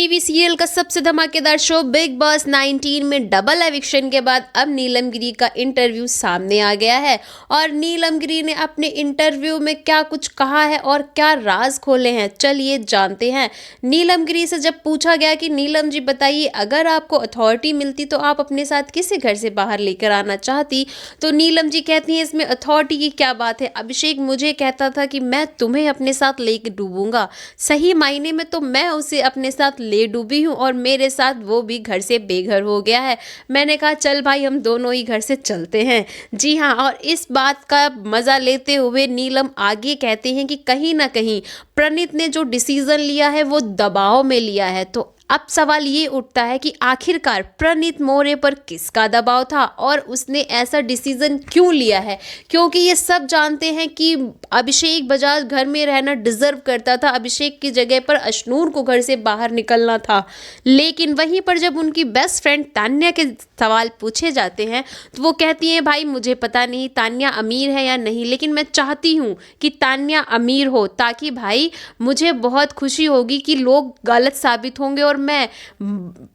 TV serial का सबसे धमाकेदार शो बिग बॉस 19 में डबल एविक्शन के बाद अब नीलम गिरी का इंटरव्यू सामने आ गया है और नीलम गिरी ने अपने इंटरव्यू में क्या कुछ कहा है और क्या राज खोले हैं, चलिए जानते हैं। नीलम गिरी से जब पूछा गया कि नीलम जी बताइए, अगर आपको अथॉरिटी मिलती तो आप अपने साथ किसे घर से बाहर लेकर आना चाहती, तो नीलम जी कहती हैं इसमें अथॉरिटी की क्या बात है। अभिषेक मुझे कहता था कि मैं तुम्हें अपने साथ लेकर डूबूंगा, सही मायने में तो मैं उसे अपने साथ ले डूबी हूँ और मेरे साथ वो भी घर से बेघर हो गया है। मैंने कहा चल भाई हम दोनों ही घर से चलते हैं। जी हाँ, और इस बात का मज़ा लेते हुए नीलम आगे कहते हैं कि कहीं ना कहीं प्रणीत ने जो डिसीज़न लिया है वो दबाव में लिया है। तो अब सवाल ये उठता है कि आखिरकार प्रणीत मौर्य पर किसका दबाव था और उसने ऐसा डिसीजन क्यों लिया है, क्योंकि ये सब जानते हैं कि अभिषेक बजाज घर में रहना डिजर्व करता था। अभिषेक की जगह पर अशनूर को घर से बाहर निकलना था। लेकिन वहीं पर जब उनकी बेस्ट फ्रेंड तान्या के सवाल पूछे जाते हैं तो वो कहती हैं भाई मुझे पता नहीं तान्या अमीर है या नहीं, लेकिन मैं चाहती हूँ कि तान्या अमीर हो ताकि भाई मुझे बहुत खुशी होगी कि लोग गलत साबित होंगे और मैं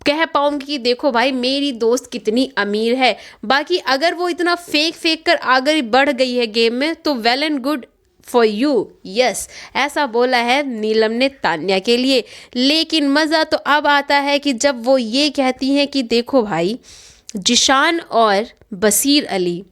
कह पाऊंगी कि देखो भाई मेरी दोस्त कितनी अमीर है। बाकी अगर वो इतना फेक कर आगे बढ़ गई है गेम में तो well and good for you, yes, ऐसा बोला है नीलम ने तान्या के लिए। लेकिन मज़ा तो अब आता है कि जब वो ये कहती हैं कि देखो भाई जिशान और बसीर अली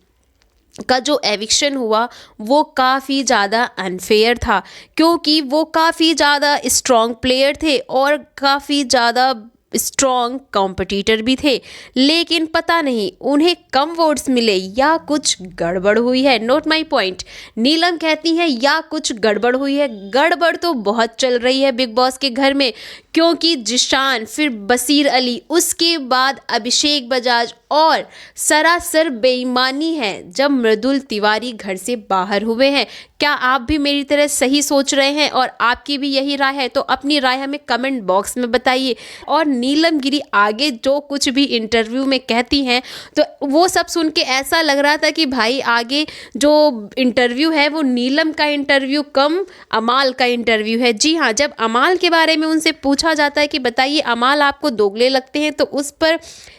का जो एविक्शन हुआ वो काफ़ी ज़्यादा अनफेयर था, क्योंकि वो काफ़ी ज़्यादा स्ट्रॉन्ग प्लेयर थे और काफ़ी ज़्यादा स्ट्रॉन्ग कॉम्पिटिटर भी थे। लेकिन पता नहीं उन्हें कम वोट्स मिले या कुछ गड़बड़ हुई है। नोट माय पॉइंट, नीलम कहती हैं या कुछ गड़बड़ हुई है। गड़बड़ तो बहुत चल रही है बिग बॉस के घर में, क्योंकि जिशान फिर बसीर अली उसके बाद अभिषेक बजाज और सरासर बेईमानी है जब मृदुल तिवारी घर से बाहर हुए हैं। क्या आप भी मेरी तरह सही सोच रहे हैं और आपकी भी यही राय है तो अपनी राय हमें कमेंट बॉक्स में बताइए। और नीलम गिरी आगे जो कुछ भी इंटरव्यू में कहती हैं तो वो सब सुन के ऐसा लग रहा था कि भाई आगे जो इंटरव्यू है वो नीलम का इंटरव्यू कम अमाल का इंटरव्यू है। जी हाँ, जब अमाल के बारे में उनसे पूछा जाता है कि बताइए अमाल आपको दोगले लगते हैं, तो उस पर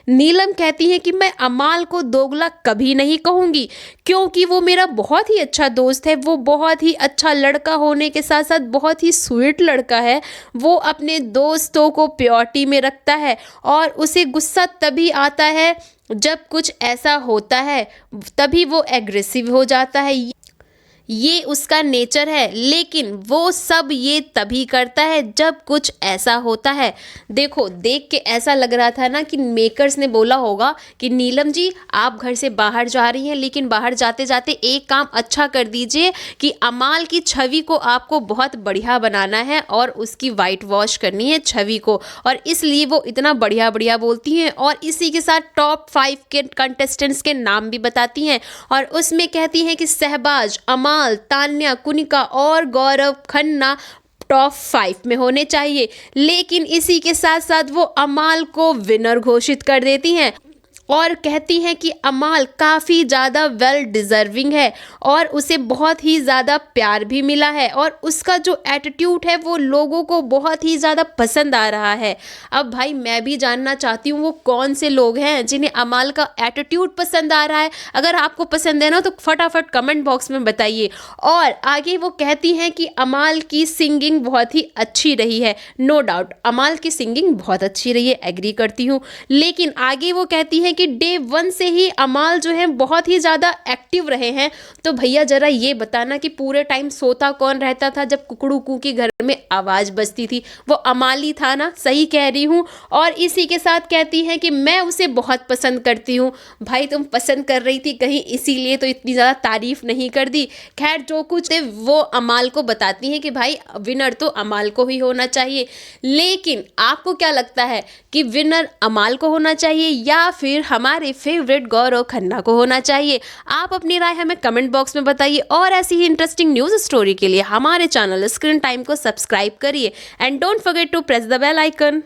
नीलम कहती हैं कि मैं अमाल को दोगला कभी नहीं कहूँगी क्योंकि वो मेरा बहुत ही अच्छा दोस्त है। वो बहुत ही अच्छा लड़का होने के साथ साथ बहुत ही स्वीट लड़का है। वो अपने दोस्तों को प्योरिटी में रखता है और उसे गुस्सा तभी आता है जब कुछ ऐसा होता है, तभी वो एग्रेसिव हो जाता है। ये उसका नेचर है, लेकिन वो सब ये तभी करता है जब कुछ ऐसा होता है। देखो देख के ऐसा लग रहा था ना कि मेकर्स ने बोला होगा कि नीलम जी आप घर से बाहर जा रही हैं, लेकिन बाहर जाते जाते एक काम अच्छा कर दीजिए कि अमाल की छवि को आपको बहुत बढ़िया बनाना है और उसकी वाइट वॉश करनी है छवि को, और इसलिए वो इतना बढ़िया बढ़िया बोलती हैं और इसी के साथ टॉप 5 के कंटेस्टेंट्स के नाम भी बताती हैं और उसमें कहती हैं कि सहबाज, अमाल, तान्या, कुनिका और गौरव खन्ना टॉप 5 में होने चाहिए। लेकिन इसी के साथ साथ वो अमाल को विनर घोषित कर देती हैं और कहती हैं कि अमाल काफ़ी ज़्यादा वेल डिज़र्विंग है और उसे बहुत ही ज़्यादा प्यार भी मिला है और उसका जो एटीट्यूड है वो लोगों को बहुत ही ज़्यादा पसंद आ रहा है। अब भाई मैं भी जानना चाहती हूँ वो कौन से लोग हैं जिन्हें अमाल का एटीट्यूड पसंद आ रहा है। अगर आपको पसंद है ना तो फटाफट कमेंट बॉक्स में बताइए। और आगे वो कहती हैं कि अमाल की सिंगिंग बहुत ही अच्छी रही है। नो डाउट अमाल की सिंगिंग बहुत अच्छी रही है, एग्री करती हूँ। लेकिन आगे वो कहती हैं कि डे 1 से ही अमाल जो है बहुत ही ज़्यादा एक्टिव रहे हैं। तो भैया ज़रा ये बताना कि पूरे टाइम सोता कौन रहता था जब कुकड़ू कू की घर में आवाज़ बजती थी? वो अमाल ही था ना, सही कह रही हूँ। और इसी के साथ कहती हैं कि मैं उसे बहुत पसंद करती हूँ। भाई तुम पसंद कर रही थी कहीं इसीलिए तो इतनी ज़्यादा तारीफ नहीं कर दी। खैर जो कुछ है वो अमाल को बताती हैं कि भाई विनर तो अमाल को ही होना चाहिए। लेकिन आपको क्या लगता है कि विनर अमाल को होना चाहिए या फिर हमारे फेवरेट गौरव खन्ना को होना चाहिए? आप अपनी राय हमें कमेंट बॉक्स में बताइए और ऐसी ही इंटरेस्टिंग न्यूज़ स्टोरी के लिए हमारे चैनल स्क्रीन टाइम को सब्सक्राइब करिए and don't forget to press the bell icon.